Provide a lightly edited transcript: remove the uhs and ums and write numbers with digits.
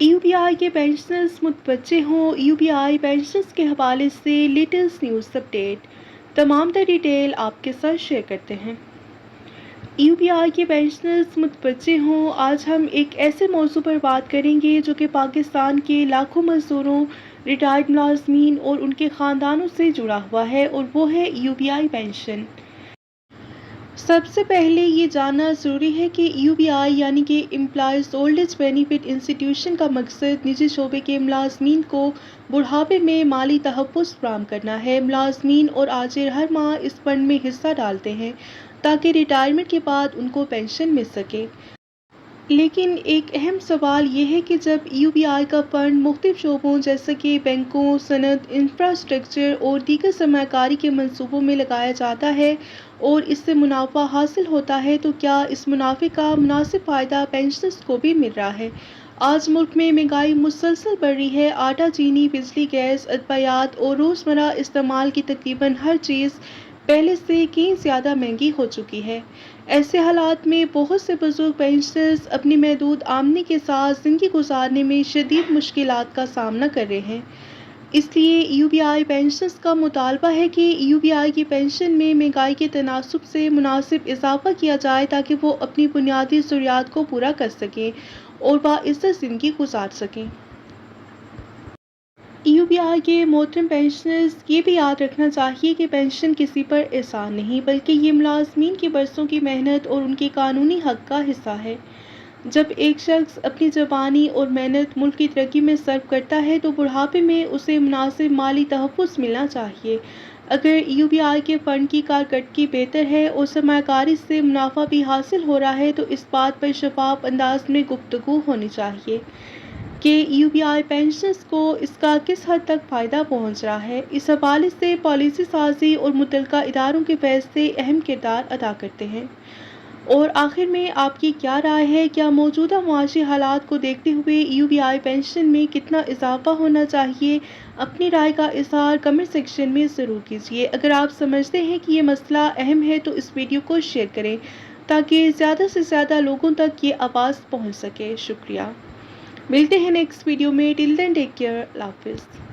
UPI के pensioners मुतवज्जे हों। UPI pensioners के हवाले से लेटेस्ट न्यूज़ अपडेट तमाम तर डिटेल आपके साथ शेयर करते हैं। यूपीआई के पेंशनर्स मुतवज्जे हों। आज हम एक ऐसे मौजू पर बात करेंगे जो कि पाकिस्तान के लाखों मजदूरों, रिटायर्ड मुलाजमीन और उनके ख़ानदानों से जुड़ा हुआ है, और वो है यूपीआई पेंशन। सबसे पहले ये जानना ज़रूरी है कि यूपीआई यानी कि employees old age benefit institution का मकसद निजी शोबे के मुलाजमीन को बुढ़ापे में माली तहफ़्फ़ुज़ फराहम करना है। मुलाजमीन और आजिर हर माह इस फंड में हिस्सा डालते हैं ताकि रिटायरमेंट के बाद उनको पेंशन मिल सके। लेकिन एक अहम सवाल ये है कि जब यूपीआई का फ़ंड मुख्तलिफ शोबों जैसे कि बैंकों, सनद, इंफ्रास्ट्रक्चर और दीगर सरमायाकारी के मंसूबों में लगाया जाता है और इससे मुनाफा हासिल होता है, तो क्या इस मुनाफे का मुनासिब फ़ायदा पेंशनर्स को भी मिल रहा है? आज मुल्क में महंगाई मुसलसल बढ़ रही है। आटा, चीनी, बिजली, गैस, अद्वियात और रोज़मर्रा इस्तेमाल की तकरीबन हर चीज़ पहले से कहीं ज़्यादा महंगी हो चुकी है। ऐसे हालात में बहुत से बुजुर्ग पेंशनर्स अपनी महदूद आमदनी के साथ ज़िंदगी गुजारने में शदीद मुश्किलात का सामना कर रहे हैं। इसलिए यूपीआई पेंशनर्स का मुतालबा है कि यूपीआई की पेंशन में महंगाई के तनासुब से मुनासिब इजाफा किया जाए ताकि वो अपनी बुनियादी ज़रूरियात को पूरा कर सकें और बाइज़्ज़त ज़िंदगी गुजार सकें। यूपीआई के मोहतरम पेंशनर्स, ये भी याद रखना चाहिए कि पेंशन किसी पर एहसान नहीं, बल्कि ये मुलाजमीन की बरसों की मेहनत और उनके कानूनी हक का हिस्सा है। जब एक शख्स अपनी ज़बानी और मेहनत मुल्क की तरक्की में सर्व करता है तो बुढ़ापे में उसे मुनासिब माली तहफ़्फ़ुज़ मिलना चाहिए। अगर यूपीआई के फ़ंड की कारकर्दगी बेहतर है और सरमायाकारी से मुनाफा भी हासिल हो रहा है, तो इस बात पर शफाफ अंदाज में गुफ्तगू होनी चाहिए कि यूपीआई पेंशनर्स को इसका किस हद तक फ़ायदा पहुंच रहा है। इस हवाले से पॉलिसी साजी और मुतल्लिका इदारों के फैसले अहम किरदार अदा करते हैं। और आखिर में आपकी क्या राय है? क्या मौजूदा मुआशी हालात को देखते हुए यूपीआई पेंशन में कितना इजाफा होना चाहिए? अपनी राय का इज़हार कमेंट सेक्शन में ज़रूर कीजिए। अगर आप समझते हैं कि ये मसला अहम है तो इस वीडियो को शेयर करें ताकि ज़्यादा से ज़्यादा लोगों तक ये आवाज़ पहुँच सके। शुक्रिया। मिलते हैं नेक्स्ट वीडियो में। Till then take care. अल्लाह हाफ़िज़।